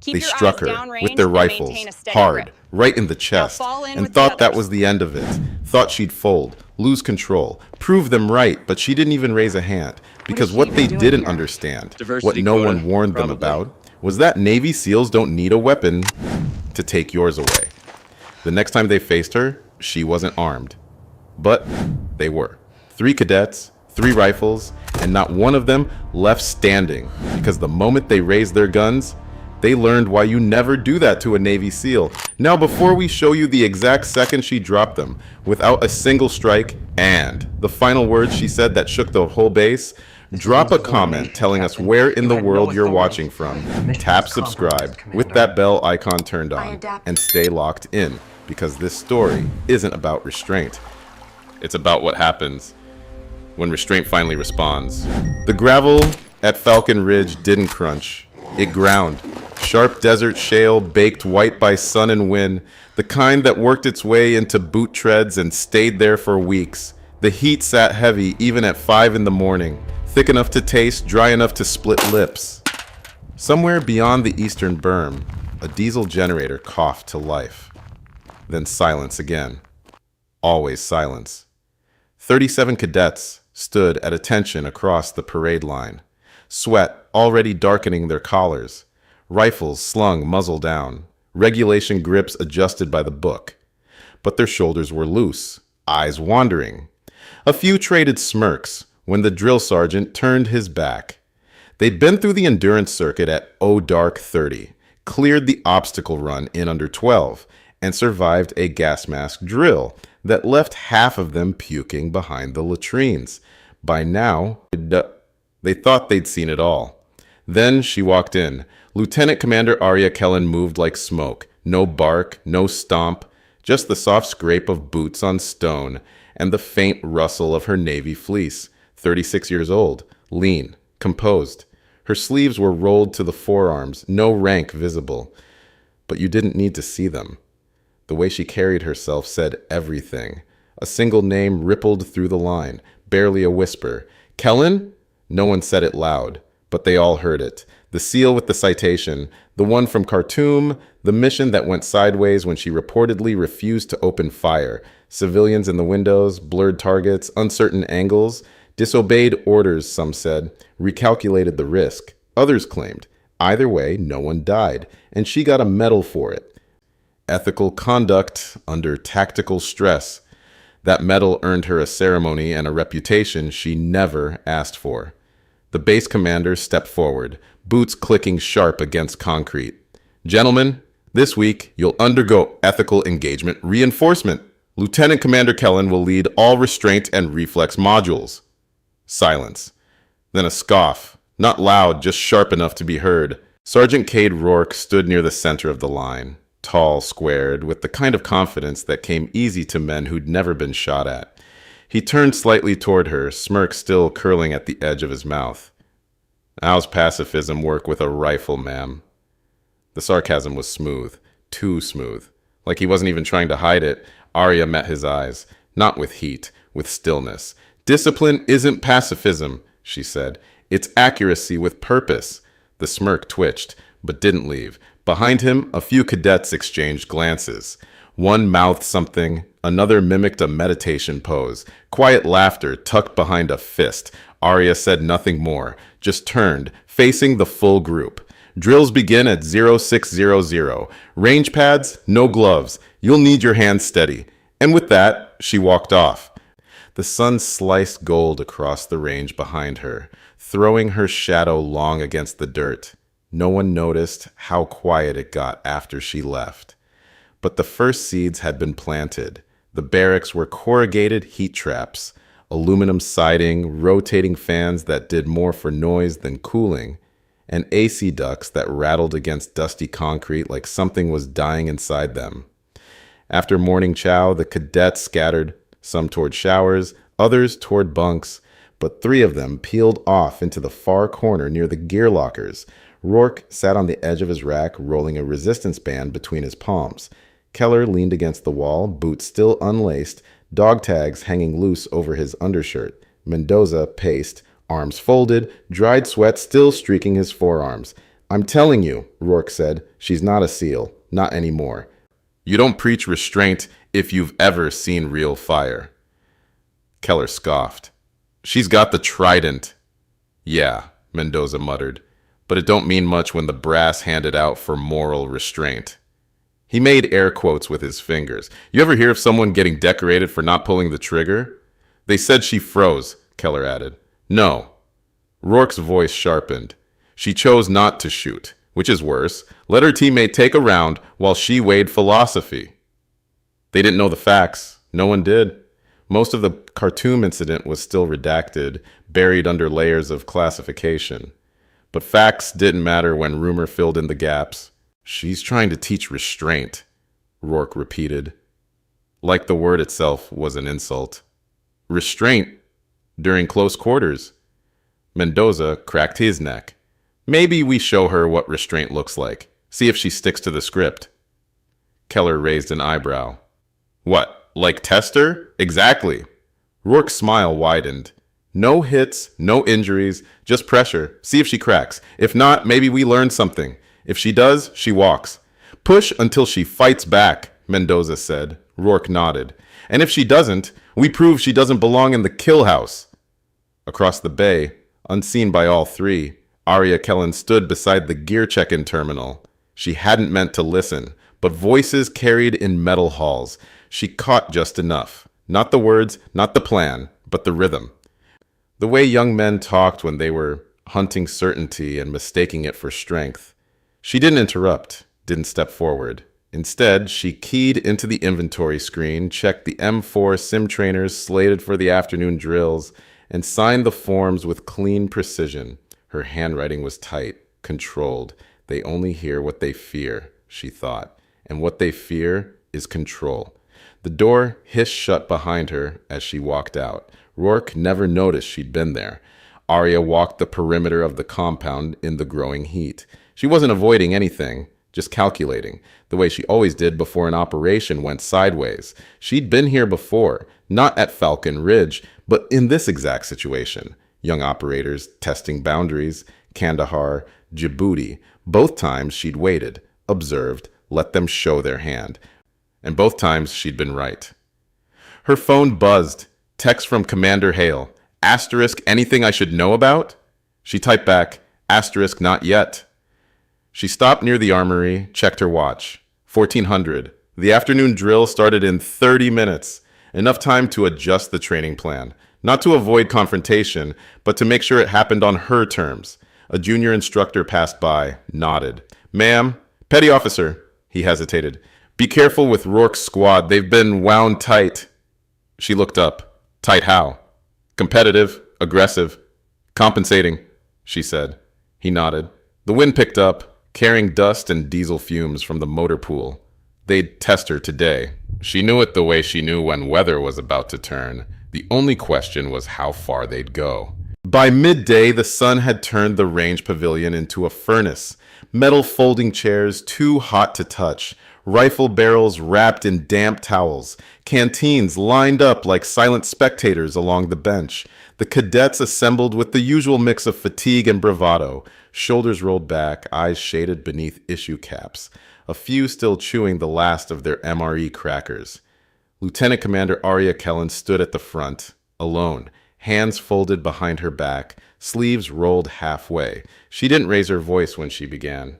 They struck her with their rifles, hard, right in the chest, and thought that was the end of it. Thought she'd fold, lose control, prove them right, but she didn't even raise a hand. Because what they didn't understand, what no one warned them about, was that Navy SEALs don't need a weapon to take yours away. The next time they faced her, she wasn't armed. But they were. 3 cadets, 3 rifles, and not one of them left standing, because the moment they raised their guns, they learned why you never do that to a Navy SEAL. Now, before we show you the exact second she dropped them, without a single strike, and the final words she said that shook the whole base, drop a comment telling us where in the world you're watching from. Tap subscribe with that bell icon turned on, and stay locked in, because this story isn't about restraint. It's about what happens when restraint finally responds. The gravel at Falcon Ridge didn't crunch. It ground. Sharp desert shale baked white by sun and wind, the kind that worked its way into boot treads and stayed there for weeks. The heat sat heavy even at 5 in the morning, thick enough to taste, dry enough to split lips. Somewhere beyond the eastern berm, a diesel generator coughed to life. Then silence again. Always silence. 37 cadets stood at attention across the parade line, sweat already darkening their collars, rifles slung muzzle down, regulation grips adjusted by the book. But their shoulders were loose, eyes wandering. A few traded smirks when the drill sergeant turned his back. They'd been through the endurance circuit at dark 30, cleared the obstacle run in under 12, and survived a gas mask drill that left half of them puking behind the latrines. By now, they thought they'd seen it all. Then she walked in. Lieutenant Commander Arya Kellen moved like smoke. No bark, no stomp, just the soft scrape of boots on stone and the faint rustle of her navy fleece. 36 years old, lean, composed. Her sleeves were rolled to the forearms, no rank visible. But you didn't need to see them. The way she carried herself said everything. A single name rippled through the line, barely a whisper. Kellen? No one said it loud, but they all heard it. The SEAL with the citation, the one from Khartoum, the mission that went sideways when she reportedly refused to open fire. Civilians in the windows, blurred targets, uncertain angles. Disobeyed orders, some said, recalculated the risk. Others claimed. Either way, no one died, and she got a medal for it. Ethical conduct under tactical stress. That medal earned her a ceremony and a reputation she never asked for. The base commander stepped forward, boots clicking sharp against concrete. Gentlemen, this week you'll undergo ethical engagement reinforcement. Lieutenant Commander Kellen will lead all restraint and reflex modules. Silence. Then a scoff, not loud, just sharp enough to be heard. Sergeant Cade Rourke stood near the center of the line, tall, squared, with the kind of confidence that came easy to men who'd never been shot at. He turned slightly toward her, smirk still curling at the edge of his mouth. How's pacifism work with a rifle, ma'am? The sarcasm was smooth, too smooth. Like he wasn't even trying to hide it. Arya met his eyes, not with heat, with stillness. Discipline isn't pacifism, she said. It's accuracy with purpose. The smirk twitched, but didn't leave. Behind him, a few cadets exchanged glances. One mouthed something, another mimicked a meditation pose. Quiet laughter tucked behind a fist. Arya said nothing more, just turned, facing the full group. Drills begin at 0600. Range pads, no gloves. You'll need your hands steady. And with that, she walked off. The sun sliced gold across the range behind her, throwing her shadow long against the dirt. No one noticed how quiet it got after she left. But the first seeds had been planted. The barracks were corrugated heat traps, aluminum siding, rotating fans that did more for noise than cooling, and AC ducts that rattled against dusty concrete like something was dying inside them. After morning chow, the cadets scattered, some toward showers, others toward bunks, but 3 of them peeled off into the far corner near the gear lockers. Rourke sat on the edge of his rack, rolling a resistance band between his palms. Keller leaned against the wall, boots still unlaced, dog tags hanging loose over his undershirt. Mendoza paced, arms folded, dried sweat still streaking his forearms. I'm telling you, Rourke said, she's not a SEAL. Not anymore. You don't preach restraint if you've ever seen real fire. Keller scoffed. She's got the trident. Yeah, Mendoza muttered, but it don't mean much when the brass handed out for moral restraint. He made air quotes with his fingers. You ever hear of someone getting decorated for not pulling the trigger? They said she froze, Keller added. No. Rourke's voice sharpened. She chose not to shoot, which is worse. Let her teammate take a round while she weighed philosophy. They didn't know the facts. No one did. Most of the Khartoum incident was still redacted, buried under layers of classification. But facts didn't matter when rumor filled in the gaps. She's trying to teach restraint, Rourke repeated, like the word itself was an insult. Restraint? During close quarters? Mendoza cracked his neck. Maybe we show her what restraint looks like. See if she sticks to the script. Keller raised an eyebrow. What, like tester? Exactly. Rourke's smile widened. No hits, no injuries, just pressure. See if she cracks. If not, maybe we learn something. If she does, she walks. Push until she fights back, Mendoza said. Rourke nodded. And if she doesn't, we prove she doesn't belong in the kill house. Across the bay, unseen by all three, Arya Kellen stood beside the gear check-in terminal. She hadn't meant to listen, but voices carried in metal halls. She caught just enough. Not the words, not the plan, but the rhythm. The way young men talked when they were hunting certainty and mistaking it for strength. She didn't interrupt, didn't step forward. Instead, she keyed into the inventory screen, checked the M4 sim trainers slated for the afternoon drills, and signed the forms with clean precision. Her handwriting was tight, controlled. They only hear what they fear, she thought, and what they fear is control. The door hissed shut behind her as she walked out. Rourke never noticed she'd been there. Arya walked the perimeter of the compound in the growing heat. She wasn't avoiding anything, just calculating, the way she always did before an operation went sideways. She'd been here before, not at Falcon Ridge, but in this exact situation. Young operators testing boundaries, Kandahar, Djibouti. Both times she'd waited, observed, let them show their hand. And both times she'd been right. Her phone buzzed. Text from Commander Hale. Asterisk, anything I should know about? She typed back, asterisk, not yet. She stopped near the armory, checked her watch. 1400. The afternoon drill started in 30 minutes. Enough time to adjust the training plan. Not to avoid confrontation, but to make sure it happened on her terms. A junior instructor passed by, nodded. Ma'am, petty officer, he hesitated. Be careful with Rourke's squad. They've been wound tight. She looked up. Tight how? Competitive, aggressive, compensating, she said. He nodded. The wind picked up, carrying dust and diesel fumes from the motor pool. They'd test her today. She knew it the way she knew when weather was about to turn. The only question was how far they'd go. By midday, the sun had turned the range pavilion into a furnace. Metal folding chairs too hot to touch. Rifle barrels wrapped in damp towels. Canteens lined up like silent spectators along the bench. The cadets assembled with the usual mix of fatigue and bravado. Shoulders rolled back, eyes shaded beneath issue caps. A few still chewing the last of their MRE crackers. Lieutenant Commander Arya Kellen stood at the front, alone, hands folded behind her back, sleeves rolled halfway. She didn't raise her voice when she began.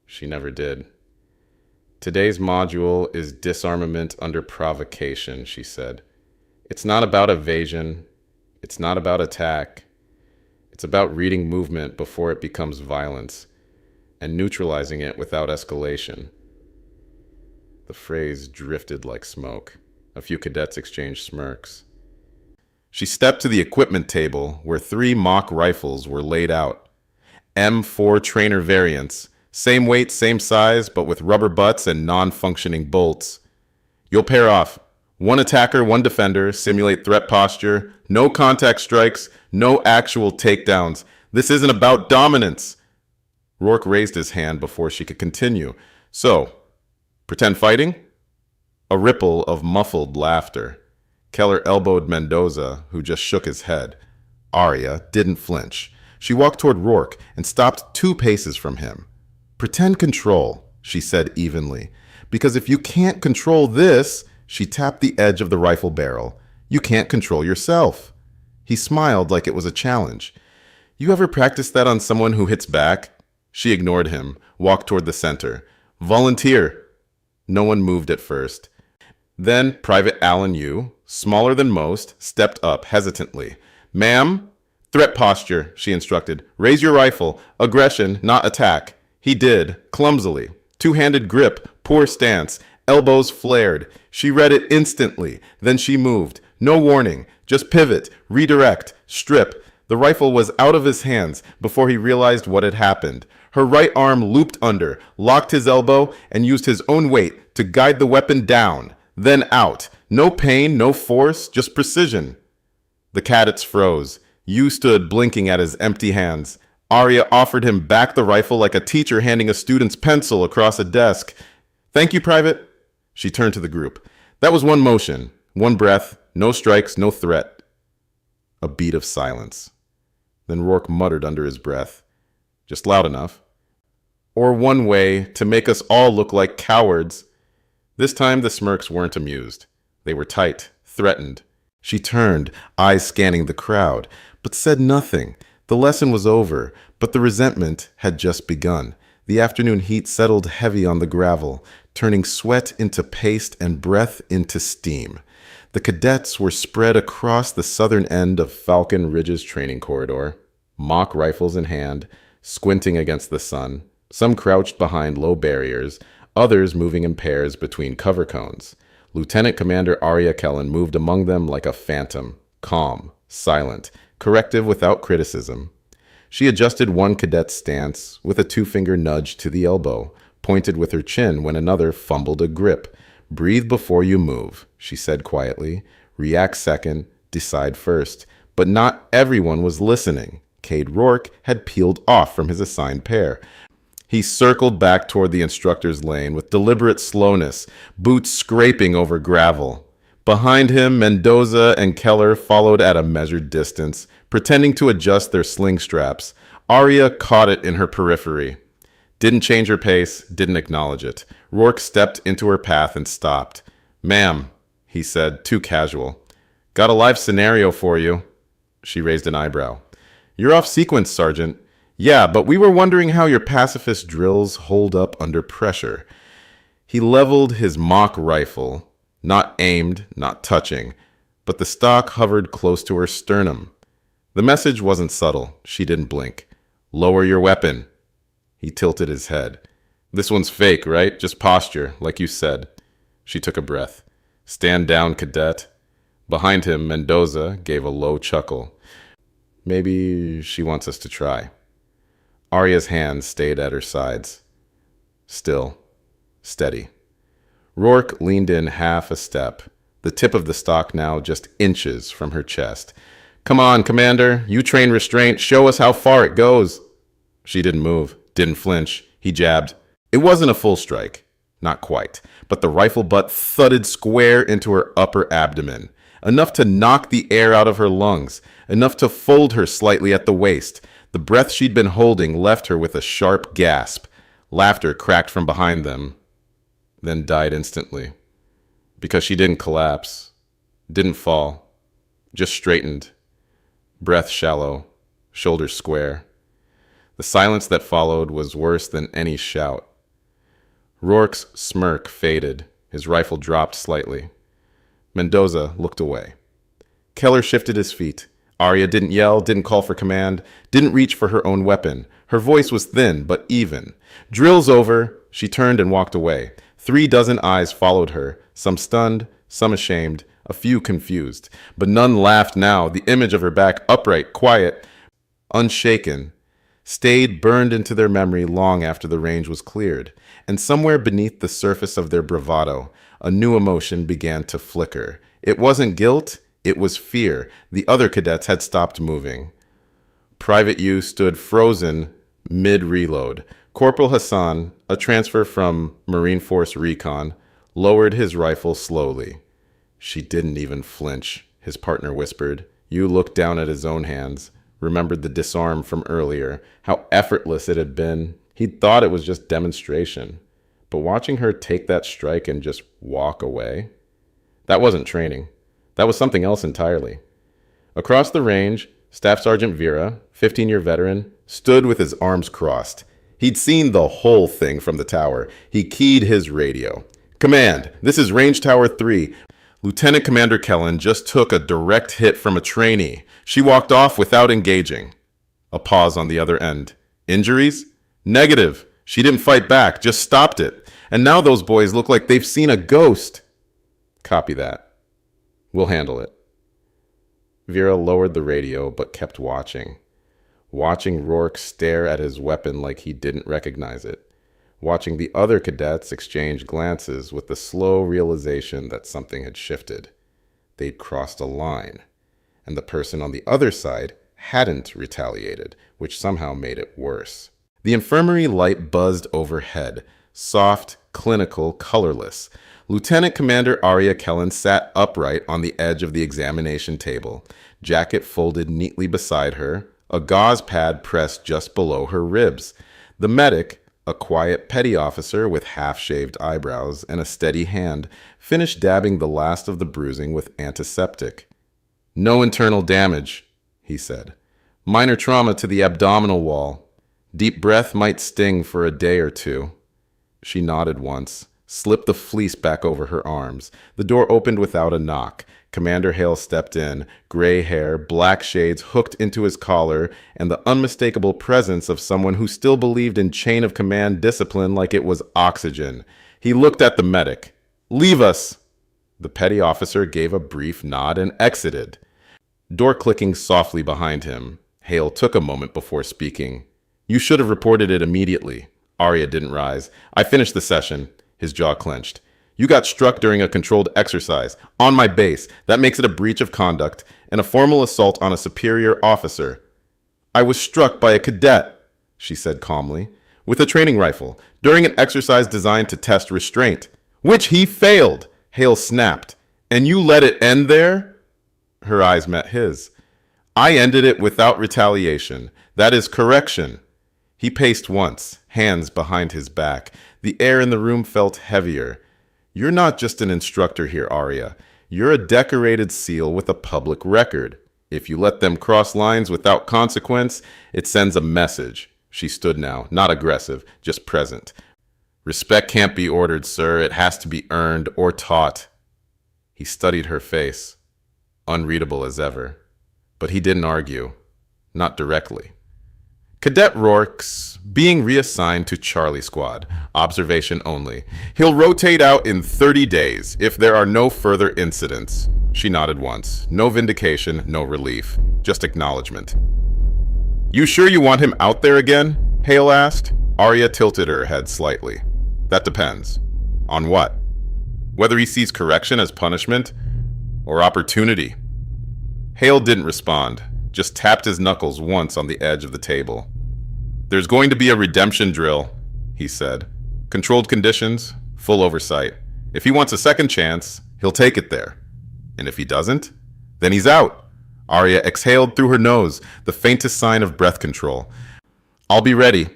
She never did. Today's module is disarmament under provocation, she said. It's not about evasion. It's not about attack. It's about reading movement before it becomes violence and neutralizing it without escalation. The phrase drifted like smoke. A few cadets exchanged smirks. She stepped to the equipment table where 3 mock rifles were laid out. M4 trainer variants. Same weight, same size, but with rubber butts and non-functioning bolts. You'll pair off. 1 attacker, 1 defender, simulate threat posture, no contact strikes, no actual takedowns. This isn't about dominance. Rourke raised his hand before she could continue. So, pretend fighting? A ripple of muffled laughter. Keller elbowed Mendoza, who just shook his head. Arya didn't flinch. She walked toward Rourke and stopped 2 paces from him. "Pretend control," she said evenly. "Because if you can't control this," she tapped the edge of the rifle barrel, "you can't control yourself." He smiled like it was a challenge. "You ever practice that on someone who hits back?" She ignored him, walked toward the center. "Volunteer." No one moved at first. Then Private Allen Yu, smaller than most, stepped up hesitantly. "Ma'am?" "Threat posture," she instructed. "Raise your rifle. Aggression, not attack." He did, clumsily. 2-handed grip, poor stance, elbows flared. She read it instantly. Then she moved. No warning. Just pivot, redirect, strip. The rifle was out of his hands before he realized what had happened. Her right arm looped under, locked his elbow, and used his own weight to guide the weapon down, then out. No pain, no force, just precision. The cadets froze. Yu stood blinking at his empty hands. Arya offered him back the rifle like a teacher handing a student's pencil across a desk. "Thank you, Private." She turned to the group. "That was one motion, one breath, no strikes, no threat." A beat of silence. Then Rourke muttered under his breath, just loud enough. "Or one way to make us all look like cowards." This time the smirks weren't amused. They were tight, threatened. She turned, eyes scanning the crowd, but said nothing. The lesson was over, but the resentment had just begun. The afternoon heat settled heavy on the gravel, turning sweat into paste and breath into steam. The cadets were spread across the southern end of Falcon Ridge's training corridor, mock rifles in hand, squinting against the sun. Some crouched behind low barriers, others moving in pairs between cover cones. Lieutenant Commander Arya Kellen moved among them like a phantom, calm, silent, corrective without criticism. She adjusted one cadet's stance with a 2-finger nudge to the elbow, pointed with her chin when another fumbled a grip. "Breathe before you move," she said quietly. "React second, decide first." But not everyone was listening. Cade Rourke had peeled off from his assigned pair. He circled back toward the instructor's lane with deliberate slowness, boots scraping over gravel. Behind him, Mendoza and Keller followed at a measured distance, pretending to adjust their sling straps. Arya caught it in her periphery. Didn't change her pace, didn't acknowledge it. Rourke stepped into her path and stopped. "Ma'am," he said, too casual. "Got a live scenario for you." She raised an eyebrow. "You're off sequence, Sergeant." "Yeah, but we were wondering how your pacifist drills hold up under pressure." He leveled his mock rifle, not aimed, not touching, but the stock hovered close to her sternum. The message wasn't subtle. She didn't blink. "Lower your weapon." He tilted his head. "This one's fake, right? Just posture, like you said." She took a breath. "Stand down, cadet." Behind him, Mendoza gave a low chuckle. "Maybe she wants us to try." Arya's hands stayed at her sides. Still, steady. Rourke leaned in half a step, the tip of the stock now just inches from her chest. "Come on, Commander. You train restraint. Show us how far it goes." She didn't move, didn't flinch. He jabbed. It wasn't a full strike. Not quite. But the rifle butt thudded square into her upper abdomen. Enough to knock the air out of her lungs. Enough to fold her slightly at the waist. The breath she'd been holding left her with a sharp gasp. Laughter cracked from behind them, then died instantly. Because she didn't collapse, didn't fall, just straightened. Breath shallow, shoulders square. The silence that followed was worse than any shout. Rourke's smirk faded. His rifle dropped slightly. Mendoza looked away. Keller shifted his feet. Arya didn't yell, didn't call for command, didn't reach for her own weapon. Her voice was thin, but even. "Drill's over." She turned and walked away. 36 eyes followed her, some stunned, some ashamed, a few confused. But none laughed now. The image of her back upright, quiet, unshaken, stayed burned into their memory long after the range was cleared. And somewhere beneath the surface of their bravado, a new emotion began to flicker. It wasn't guilt. It was fear. The other cadets had stopped moving. Private Yu stood frozen mid-reload. Corporal Hassan, a transfer from Marine Force Recon, lowered his rifle slowly. "She didn't even flinch," his partner whispered. Yu looked down at his own hands. Remembered the disarm from earlier, how effortless it had been. He'd thought it was just demonstration. But watching her take that strike and just walk away, that wasn't training. That was something else entirely. Across the range, Staff Sergeant Vera, 15-year veteran, stood with his arms crossed. He'd seen the whole thing from the tower. He keyed his radio. "Command, this is Range Tower 3. Lieutenant Commander Kellen just took a direct hit from a trainee. She walked off without engaging." A pause on the other end. "Injuries?" "Negative. She didn't fight back, just stopped it. And now those boys look like they've seen a ghost." "Copy that. We'll handle it." Vera lowered the radio but kept watching. Watching Rourke stare at his weapon like he didn't recognize it. Watching the other cadets exchange glances with the slow realization that something had shifted. They'd crossed a line, and the person on the other side hadn't retaliated, which somehow made it worse. The infirmary light buzzed overhead, soft, clinical, colorless. Lieutenant Commander Arya Kellen sat upright on the edge of the examination table, jacket folded neatly beside her, a gauze pad pressed just below her ribs. The medic, a quiet petty officer with half-shaved eyebrows and a steady hand, finished dabbing the last of the bruising with antiseptic. "No internal damage," he said. "Minor trauma to the abdominal wall. Deep breath might sting for a day or two." She nodded once, slipped the fleece back over her arms. The door opened without a knock. Commander Hale stepped in, gray hair, black shades hooked into his collar, and the unmistakable presence of someone who still believed in chain of command discipline like it was oxygen. He looked at the medic. "Leave us." The petty officer gave a brief nod and exited. Door clicking softly behind him, Hale took a moment before speaking. "You should have reported it immediately." Arya didn't rise. "I finished the session." His jaw clenched. "You got struck during a controlled exercise, on my base. That makes it a breach of conduct and a formal assault on a superior officer." "I was struck by a cadet," she said calmly, "with a training rifle, during an exercise designed to test restraint, which he failed," Hale snapped. "And you let it end there?" Her eyes met his. "I ended it without retaliation. That is correction." He paced once, hands behind his back. The air in the room felt heavier. "You're not just an instructor here, Arya. You're a decorated SEAL with a public record. If you let them cross lines without consequence, it sends a message." She stood now, not aggressive, just present. "Respect can't be ordered, sir. It has to be earned or taught." He studied her face, unreadable as ever. But he didn't argue, not directly. "Cadet Rourke's being reassigned to Charlie Squad. Observation only. He'll rotate out in 30 days if there are no further incidents." She nodded once. No vindication, no relief, just acknowledgement. "You sure you want him out there again?" Hale asked. Arya tilted her head slightly. "That depends. On what? Whether he sees correction as punishment or opportunity." Hale didn't respond, just tapped his knuckles once on the edge of the table. "There's going to be a redemption drill," he said. "Controlled conditions, full oversight. If he wants a second chance, he'll take it there. And if he doesn't, then he's out." Arya exhaled through her nose, the faintest sign of breath control. "I'll be ready."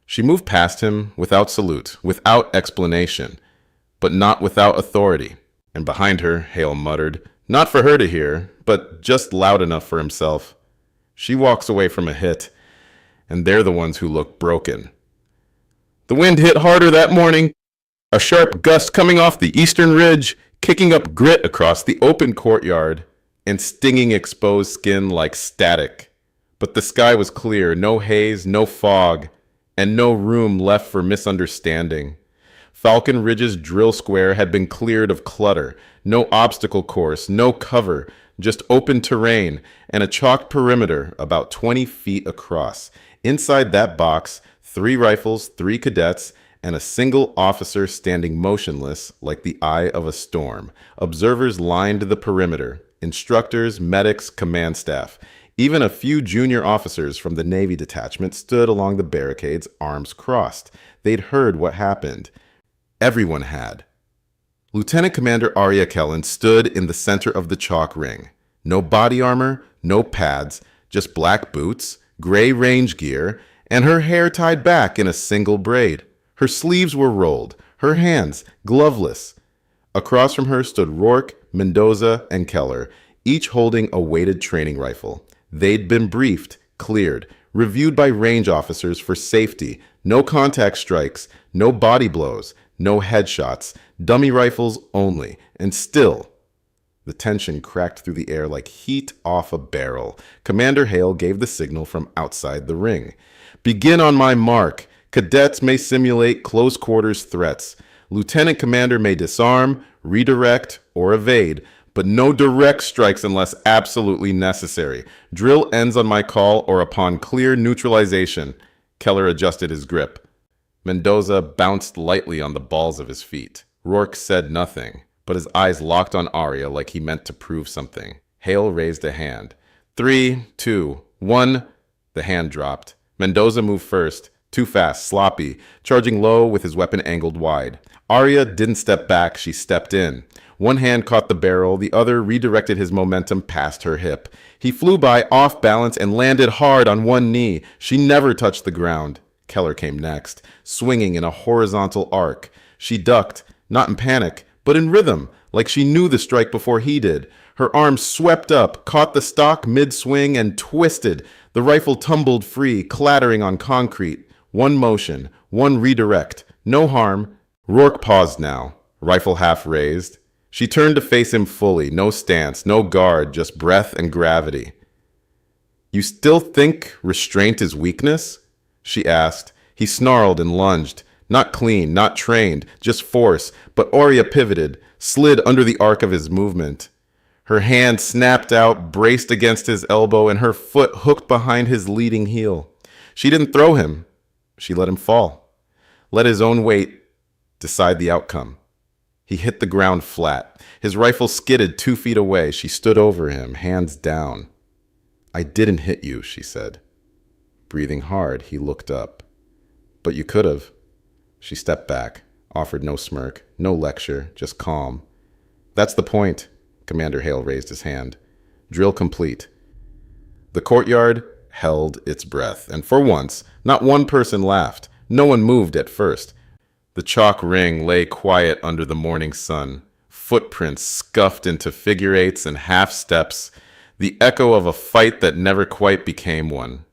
She moved past him without salute, without explanation, but not without authority. And behind her, Hale muttered, not for her to hear, but just loud enough for himself. "She walks away from a hit, and they're the ones who look broken." The wind hit harder that morning, a sharp gust coming off the eastern ridge, kicking up grit across the open courtyard, and stinging exposed skin like static. But the sky was clear, no haze, no fog, and no room left for misunderstanding. Falcon Ridge's drill square had been cleared of clutter, no obstacle course, no cover, just open terrain and a chalk perimeter about 20 feet across. Inside that box, 3 rifles, 3 cadets, and a single officer standing motionless like the eye of a storm. Observers lined the perimeter, instructors, medics, command staff. Even a few junior officers from the Navy detachment stood along the barricades, arms crossed. They'd heard what happened. Everyone had. Lieutenant Commander Arya Kellen stood in the center of the chalk ring. No body armor, no pads, just black boots, gray range gear, and her hair tied back in a single braid. Her sleeves were rolled, her hands gloveless. Across from her stood Rourke, Mendoza, and Keller, each holding a weighted training rifle. They'd been briefed, cleared, reviewed by range officers for safety, no contact strikes, no body blows, no headshots, dummy rifles only, and still, the tension cracked through the air like heat off a barrel. Commander Hale gave the signal from outside the ring. Begin on my mark. Cadets may simulate close quarters threats. Lieutenant Commander may disarm, redirect, or evade, but no direct strikes unless absolutely necessary. Drill ends on my call or upon clear neutralization. Keller adjusted his grip. Mendoza bounced lightly on the balls of his feet. Rourke said nothing, but his eyes locked on Arya like he meant to prove something. Hale raised a hand. 3, 2, 1. The hand dropped. Mendoza moved first, too fast, sloppy, charging low with his weapon angled wide. Arya didn't step back, she stepped in. One hand caught the barrel, the other redirected his momentum past her hip. He flew by off balance and landed hard on one knee. She never touched the ground. Keller came next, swinging in a horizontal arc. She ducked, not in panic, but in rhythm, like she knew the strike before he did. Her arms swept up, caught the stock mid-swing, and twisted. The rifle tumbled free, clattering on concrete. One motion, one redirect, no harm. Rourke paused now, rifle half raised. She turned to face him fully, no stance, no guard, just breath and gravity. "You still think restraint is weakness?" she asked. He snarled and lunged. Not clean, not trained, just force, but Arya pivoted, slid under the arc of his movement. Her hand snapped out, braced against his elbow, and her foot hooked behind his leading heel. She didn't throw him. She let him fall. Let his own weight decide the outcome. He hit the ground flat. His rifle skidded 2 feet away. She stood over him, hands down. "I didn't hit you," she said. Breathing hard, he looked up. "But you could have." She stepped back, offered no smirk, no lecture, just calm. "That's the point." Commander Hale raised his hand. "Drill complete." The courtyard held its breath, and for once, not one person laughed. No one moved at first. The chalk ring lay quiet under the morning sun. Footprints scuffed into figure eights and half steps, the echo of a fight that never quite became one.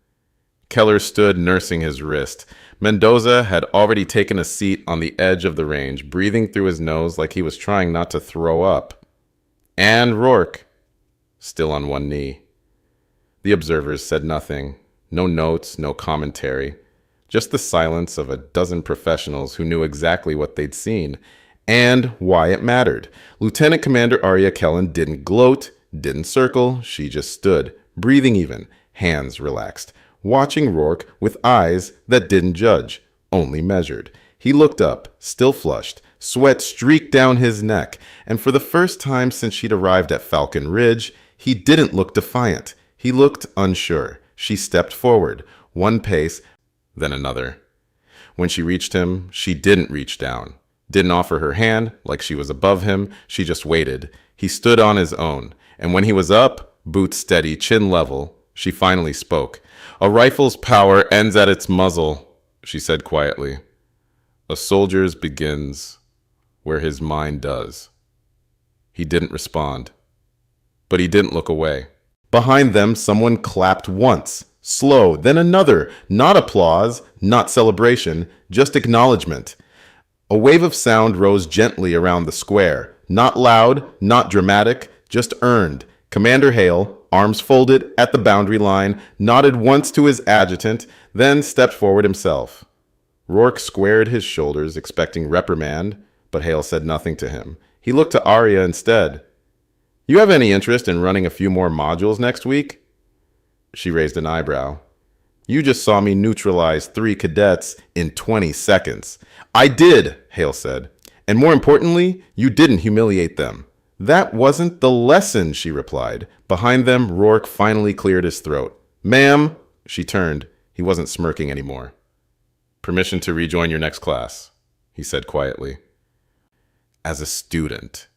Keller stood nursing his wrist. Mendoza had already taken a seat on the edge of the range, breathing through his nose like he was trying not to throw up. And Rourke, still on one knee. The observers said nothing. No notes, no commentary. Just the silence of a dozen professionals who knew exactly what they'd seen and why it mattered. Lieutenant Commander Arya Kellen didn't gloat, didn't circle. She just stood, breathing even, hands relaxed, watching Rourke with eyes that didn't judge, only measured. He looked up, still flushed. Sweat streaked down his neck, and for the first time since she'd arrived at Falcon Ridge, he didn't look defiant. He looked unsure. She stepped forward, one pace, then another. When she reached him, she didn't reach down. Didn't offer her hand like she was above him. She just waited. He stood on his own, and when he was up, boots steady, chin level, she finally spoke. "A rifle's power ends at its muzzle," she said quietly. "A soldier's begins where his mind does." He didn't respond, but he didn't look away. Behind them, someone clapped once, slow, then another. Not applause, not celebration, just acknowledgement. A wave of sound rose gently around the square. Not loud, not dramatic, just earned. Commander Hale, arms folded at the boundary line, nodded once to his adjutant, then stepped forward himself. Rourke squared his shoulders, expecting reprimand, but Hale said nothing to him. He looked to Arya instead. "You have any interest in running a few more modules next week?" She raised an eyebrow. "You just saw me neutralize 3 cadets in 20 seconds. "I did," Hale said. "And more importantly, you didn't humiliate them." "That wasn't the lesson," she replied. Behind them, Rourke finally cleared his throat. "Ma'am," she turned. He wasn't smirking anymore. "Permission to rejoin your next class," he said quietly. "As a student."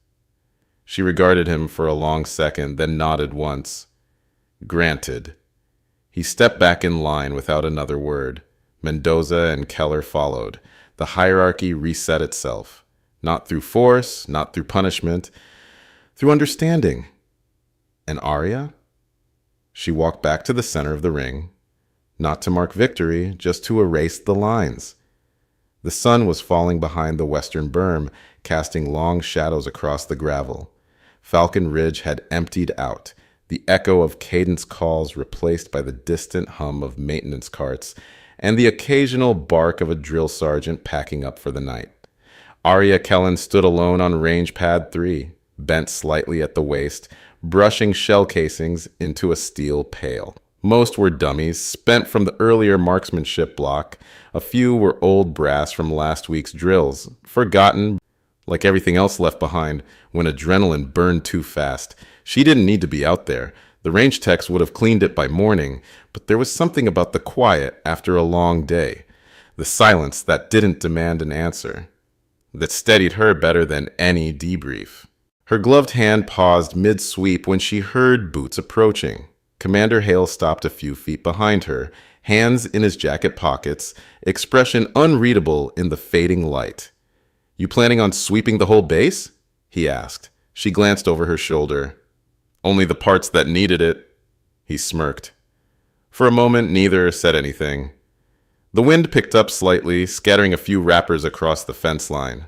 She regarded him for a long second, then nodded once. "Granted." He stepped back in line without another word. Mendoza and Keller followed. The hierarchy reset itself. Not through force, not through punishment, through understanding. And Arya? She walked back to the center of the ring, not to mark victory, just to erase the lines. The sun was falling behind the western berm, casting long shadows across the gravel. Falcon Ridge had emptied out, the echo of cadence calls replaced by the distant hum of maintenance carts and the occasional bark of a drill sergeant packing up for the night. Arya Kellen stood alone on range pad 3, bent slightly at the waist, brushing shell casings into a steel pail. Most were dummies, spent from the earlier marksmanship block. A few were old brass from last week's drills, forgotten, like everything else left behind when adrenaline burned too fast. She didn't need to be out there. The range techs would have cleaned it by morning, but there was something about the quiet after a long day. The silence that didn't demand an answer, that steadied her better than any debrief. Her gloved hand paused mid-sweep when she heard boots approaching. Commander Hale stopped a few feet behind her, hands in his jacket pockets, expression unreadable in the fading light. "You planning on sweeping the whole base?" he asked. She glanced over her shoulder. "Only the parts that needed it." He smirked. For a moment, neither said anything. The wind picked up slightly, scattering a few wrappers across the fence line.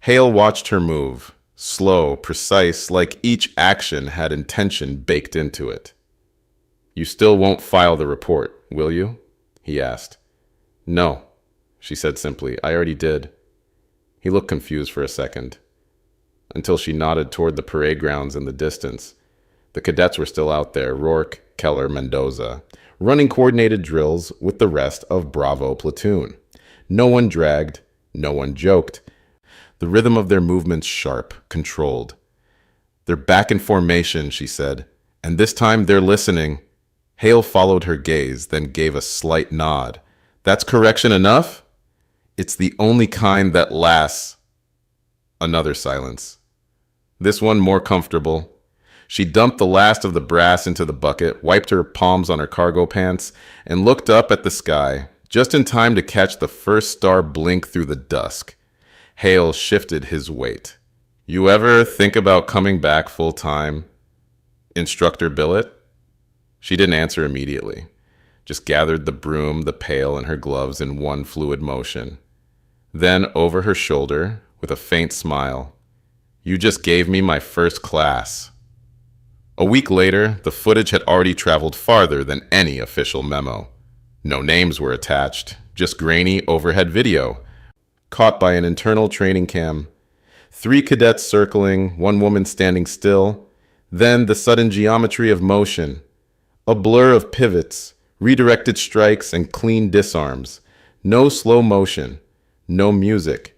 Hale watched her move, slow, precise, like each action had intention baked into it. "You still won't file the report, will you?" he asked. "No," she said simply. "I already did." He looked confused for a second, until she nodded toward the parade grounds in the distance. The cadets were still out there, Rourke, Keller, Mendoza, running coordinated drills with the rest of Bravo platoon. No one dragged, no one joked. The rhythm of their movements sharp, controlled. "They're back in formation," she said, "and this time they're listening." Hale followed her gaze, then gave a slight nod. "That's correction enough?" "It's the only kind that lasts." Another silence. This one more comfortable. She dumped the last of the brass into the bucket, wiped her palms on her cargo pants, and looked up at the sky, just in time to catch the first star blink through the dusk. Hale shifted his weight. "You ever think about coming back full-time, Instructor Billet?" She didn't answer immediately, just gathered the broom, the pail, and her gloves in one fluid motion. Then, over her shoulder, with a faint smile, "You just gave me my first class." A week later, the footage had already traveled farther than any official memo. No names were attached, just grainy overhead video, caught by an internal training cam. 3 cadets circling, 1 woman standing still, then the sudden geometry of motion. A blur of pivots, redirected strikes, and clean disarms. No slow motion, no music,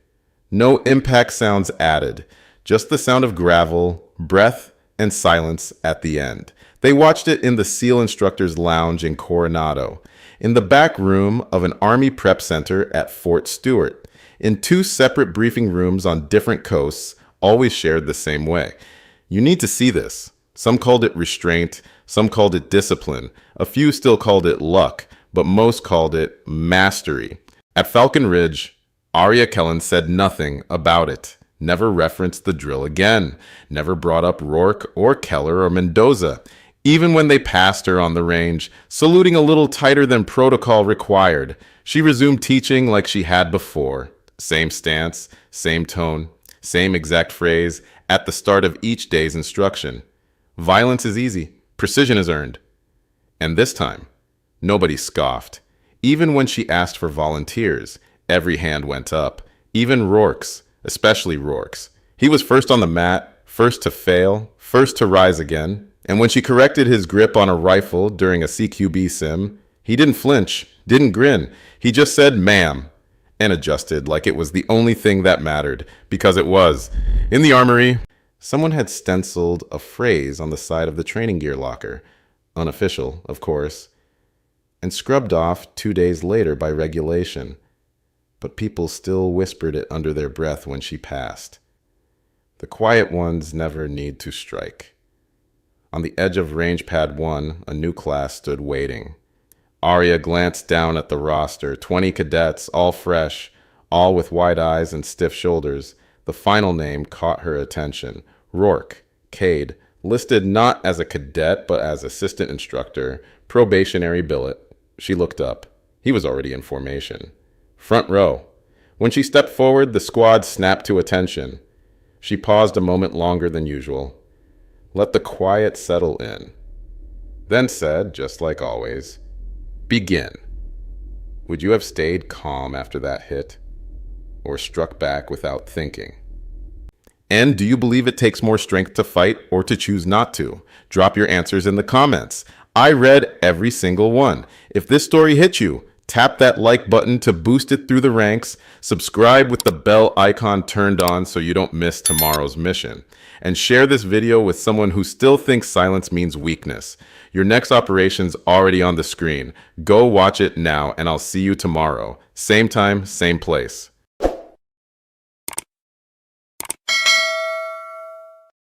no impact sounds added, just the sound of gravel, breath, and silence at the end. They watched it in the SEAL Instructors Lounge in Coronado, in the back room of an Army prep center at Fort Stewart, in 2 separate briefing rooms on different coasts, always shared the same way. You need to see this. Some called it restraint, some called it discipline, a few still called it luck, but most called it mastery. At Falcon Ridge, Arya Kellen said nothing about it, never referenced the drill again, never brought up Rourke or Keller or Mendoza, even when they passed her on the range, saluting a little tighter than protocol required. She resumed teaching like she had before. Same stance, same tone, same exact phrase at the start of each day's instruction. Violence is easy, precision is earned. And this time, nobody scoffed. Even when she asked for volunteers, every hand went up, even Rourke's, especially Rourke's. He was first on the mat, first to fail, first to rise again. And when she corrected his grip on a rifle during a CQB sim, he didn't flinch, didn't grin. He just said, "Ma'am," and adjusted like it was the only thing that mattered, because it was. In the armory, someone had stenciled a phrase on the side of the training gear locker, unofficial, of course, and scrubbed off 2 days later by regulation. But people still whispered it under their breath when she passed. The quiet ones never need to strike. On the edge of range pad 1, a new class stood waiting. Arya glanced down at the roster, 20 cadets, all fresh, all with wide eyes and stiff shoulders. The final name caught her attention. Rourke, Cade, listed not as a cadet but as assistant instructor, probationary billet. She looked up. He was already in formation. Front row. When she stepped forward, the squad snapped to attention. She paused a moment longer than usual. Let the quiet settle in. Then said, just like always, begin. Would you have stayed calm after that hit? Or struck back without thinking? And do you believe it takes more strength to fight or to choose not to? Drop your answers in the comments. I read every single one. If this story hit you, tap that like button to boost it through the ranks. Subscribe with the bell icon turned on so you don't miss tomorrow's mission. And share this video with someone who still thinks silence means weakness. Your next operation's already on the screen. Go watch it now, and I'll see you tomorrow. Same time, same place.